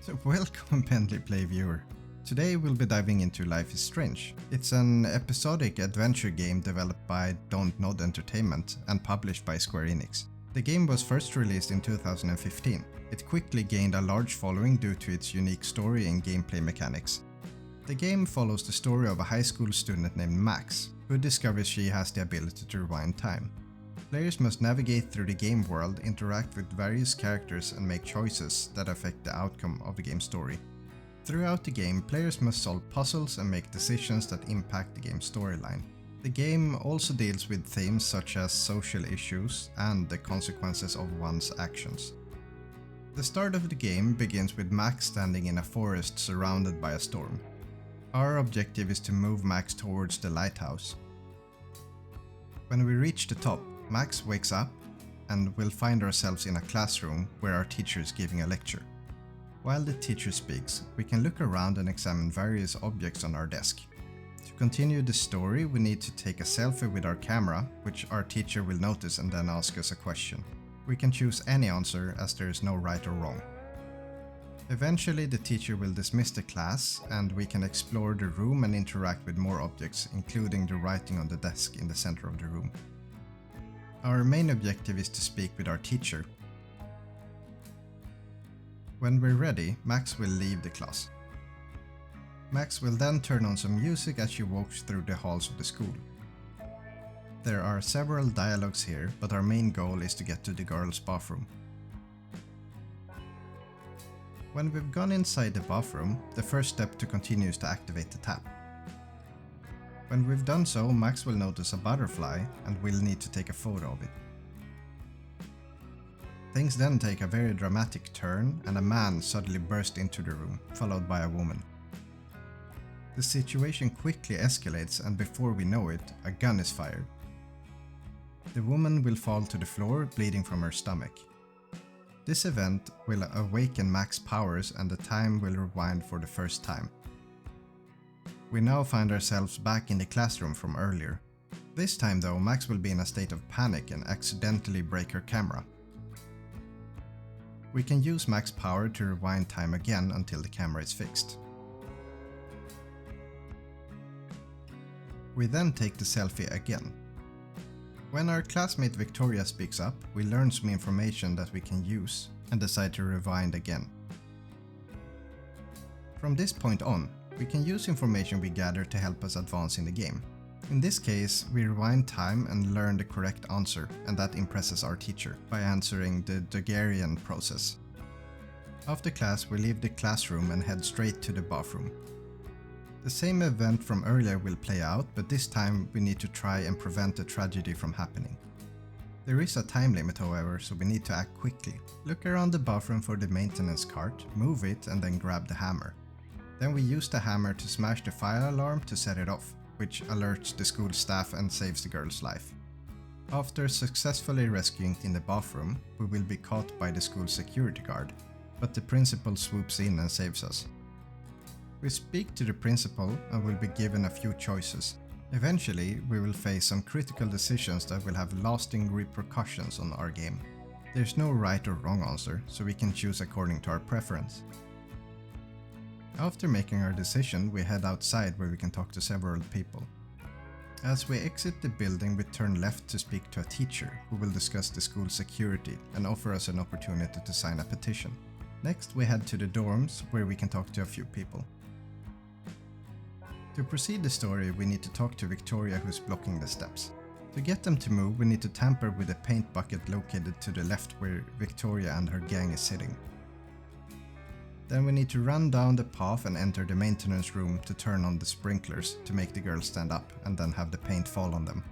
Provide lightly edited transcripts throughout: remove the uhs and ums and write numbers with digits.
So welcome PenleyPlay viewer. Today we'll be diving into Life is Strange. It's an episodic adventure game developed by Dontnod Entertainment and published by Square Enix. The game was first released in 2015. It quickly gained a large following due to its unique story and gameplay mechanics. The game follows the story of a high school student named Max, who discovers she has the ability to rewind time. Players must navigate through the game world, interact with various characters and make choices that affect the outcome of the game's story. Throughout the game, players must solve puzzles and make decisions that impact the game's storyline. The game also deals with themes such as social issues and the consequences of one's actions. The start of the game begins with Max standing in a forest surrounded by a storm. Our objective is to move Max towards the lighthouse. When we reach the top, Max wakes up and we'll find ourselves in a classroom where our teacher is giving a lecture. While the teacher speaks, we can look around and examine various objects on our desk. To continue the story, we need to take a selfie with our camera, which our teacher will notice and then ask us a question. We can choose any answer as there is no right or wrong. Eventually, the teacher will dismiss the class and we can explore the room and interact with more objects, including the writing on the desk in the center of the room. Our main objective is to speak with our teacher. When we're ready, Max will leave the class. Max will then turn on some music as she walks through the halls of the school. There are several dialogues here, but our main goal is to get to the girls' bathroom. When we've gone inside the bathroom, the first step to continue is to activate the tap. When we've done so, Max will notice a butterfly and we'll need to take a photo of it. Things then take a very dramatic turn and a man suddenly bursts into the room, followed by a woman. The situation quickly escalates and before we know it, a gun is fired. The woman will fall to the floor, bleeding from her stomach. This event will awaken Max's powers and the time will rewind for the first time. We now find ourselves back in the classroom from earlier. This time though, Max will be in a state of panic and accidentally break her camera. We can use Max's power to rewind time again until the camera is fixed. We then take the selfie again. When our classmate Victoria speaks up, we learn some information that we can use and decide to rewind again. From this point on, we can use information we gather to help us advance in the game. In this case, we rewind time and learn the correct answer, and that impresses our teacher by answering the Daguerrean process. After class, we leave the classroom and head straight to the bathroom. The same event from earlier will play out, but this time we need to try and prevent the tragedy from happening. There is a time limit however, so we need to act quickly. Look around the bathroom for the maintenance cart, move it and then grab the hammer. Then we use the hammer to smash the fire alarm to set it off, which alerts the school staff and saves the girl's life. After successfully rescuing it in the bathroom, we will be caught by the school security guard, but the principal swoops in and saves us. We speak to the principal and will be given a few choices. Eventually, we will face some critical decisions that will have lasting repercussions on our game. There's no right or wrong answer, so we can choose according to our preference. After making our decision, we head outside where we can talk to several people. As we exit the building, we turn left to speak to a teacher who will discuss the school security and offer us an opportunity to sign a petition. Next, we head to the dorms where we can talk to a few people. To proceed the story, we need to talk to Victoria who's blocking the steps. To get them to move, we need to tamper with a paint bucket located to the left where Victoria and her gang is sitting. Then we need to run down the path and enter the maintenance room to turn on the sprinklers to make the girls stand up and then have the paint fall on them.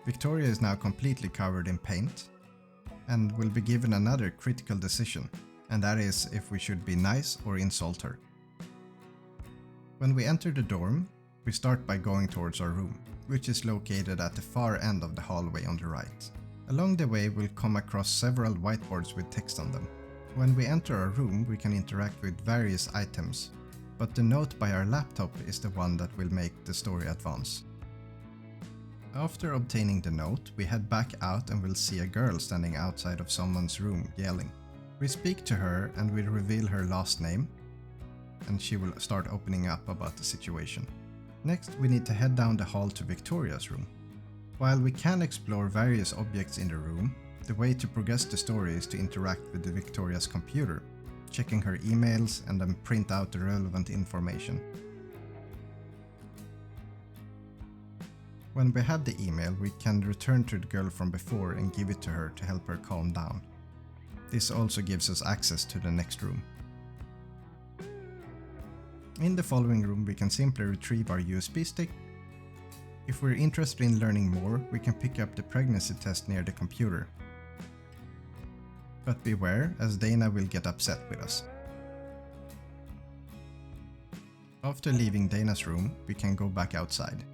Victoria is now completely covered in paint and will be given another critical decision, and that is if we should be nice or insult her. When we enter the dorm, we start by going towards our room, which is located at the far end of the hallway on the right. Along the way we'll come across several whiteboards with text on them. When we enter our room we can interact with various items, but the note by our laptop is the one that will make the story advance. After obtaining the note, we head back out and will see a girl standing outside of someone's room yelling. We speak to her and we reveal her last name, and she will start opening up about the situation. Next, we need to head down the hall to Victoria's room. While we can explore various objects in the room, the way to progress the story is to interact with the Victoria's computer, checking her emails and then print out the relevant information. When we have the email, we can return to the girl from before and give it to her to help her calm down. This also gives us access to the next room. In the following room, we can simply retrieve our USB stick. If we're interested in learning more, we can pick up the pregnancy test near the computer. But beware, as Dana will get upset with us. After leaving Dana's room, we can go back outside.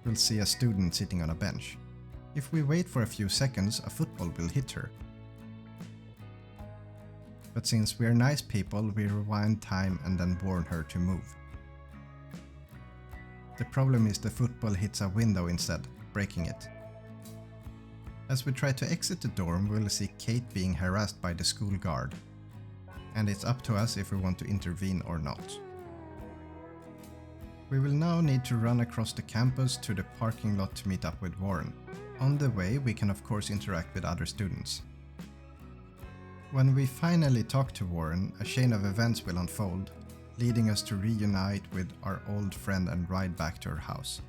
We'll see a student sitting on a bench. If we wait for a few seconds, a football will hit her. But since we're nice people, we rewind time and then warn her to move. The problem is the football hits a window instead, breaking it. As we try to exit the dorm, we'll see Kate being harassed by the school guard. And it's up to us if we want to intervene or not. We will now need to run across the campus to the parking lot to meet up with Warren. On the way, we can of course interact with other students. When we finally talk to Warren, a chain of events will unfold, leading us to reunite with our old friend and ride back to her house.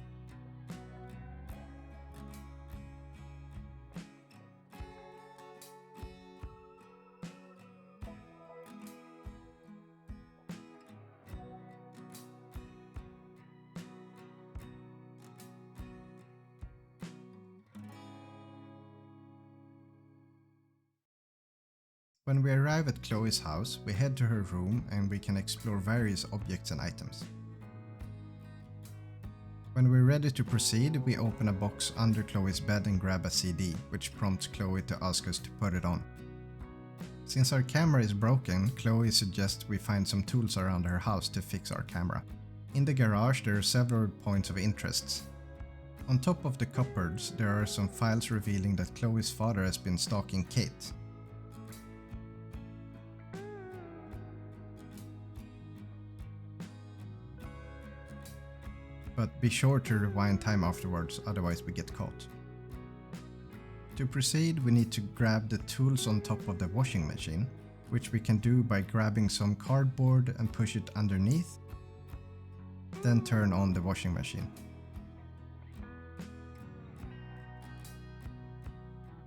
When we arrive at Chloe's house, we head to her room and we can explore various objects and items. When we're ready to proceed, we open a box under Chloe's bed and grab a CD, which prompts Chloe to ask us to put it on. Since our camera is broken, Chloe suggests we find some tools around her house to fix our camera. In the garage there are several points of interest. On top of the cupboards there are some files revealing that Chloe's father has been stalking Kate. But be sure to rewind time afterwards, otherwise we get caught. To proceed, we need to grab the tools on top of the washing machine, which we can do by grabbing some cardboard and push it underneath, then turn on the washing machine.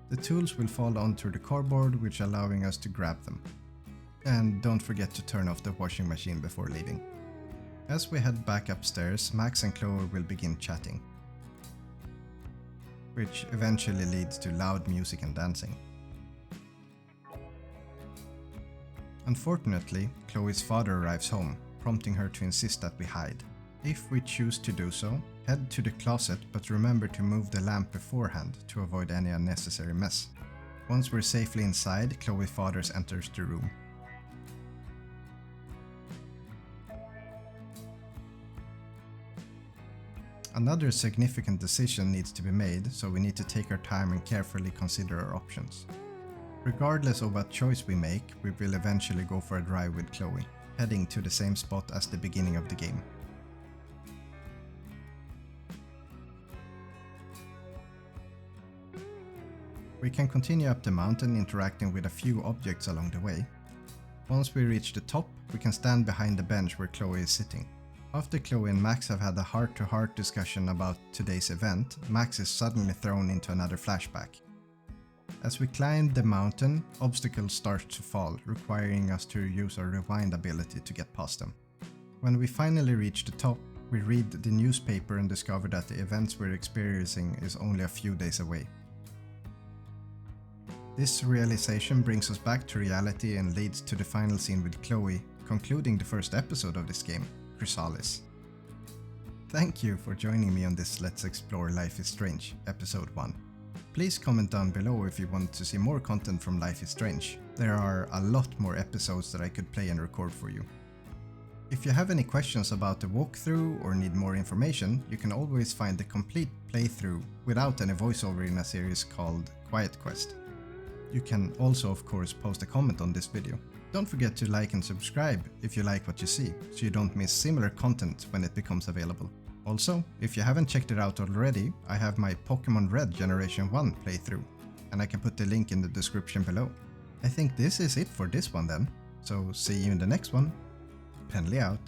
The tools will fall onto the cardboard, which allowing us to grab them. And don't forget to turn off the washing machine before leaving. As we head back upstairs, Max and Chloe will begin chatting, which eventually leads to loud music and dancing. Unfortunately, Chloe's father arrives home, prompting her to insist that we hide. If we choose to do so, head to the closet, but remember to move the lamp beforehand to avoid any unnecessary mess. Once we're safely inside, Chloe's father enters the room. Another significant decision needs to be made, so we need to take our time and carefully consider our options. Regardless of what choice we make, we will eventually go for a drive with Chloe, heading to the same spot as the beginning of the game. We can continue up the mountain, interacting with a few objects along the way. Once we reach the top, we can stand behind the bench where Chloe is sitting. After Chloe and Max have had a heart-to-heart discussion about today's event, Max is suddenly thrown into another flashback. As we climb the mountain, obstacles start to fall, requiring us to use our rewind ability to get past them. When we finally reach the top, we read the newspaper and discover that the events we're experiencing is only a few days away. This realization brings us back to reality and leads to the final scene with Chloe, concluding the first episode of this game, Chrysalis. Thank you for joining me on this Let's Explore Life is Strange, episode 1. Please comment down below if you want to see more content from Life is Strange. There are a lot more episodes that I could play and record for you. If you have any questions about the walkthrough or need more information, you can always find the complete playthrough without any voiceover in a series called Quiet Quest. You can also of course post a comment on this video. Don't forget to like and subscribe if you like what you see, so you don't miss similar content when it becomes available. Also, if you haven't checked it out already, I have my Pokemon Red Generation 1 playthrough, and I can put the link in the description below. I think this is it for this one then, so see you in the next one. Penley out.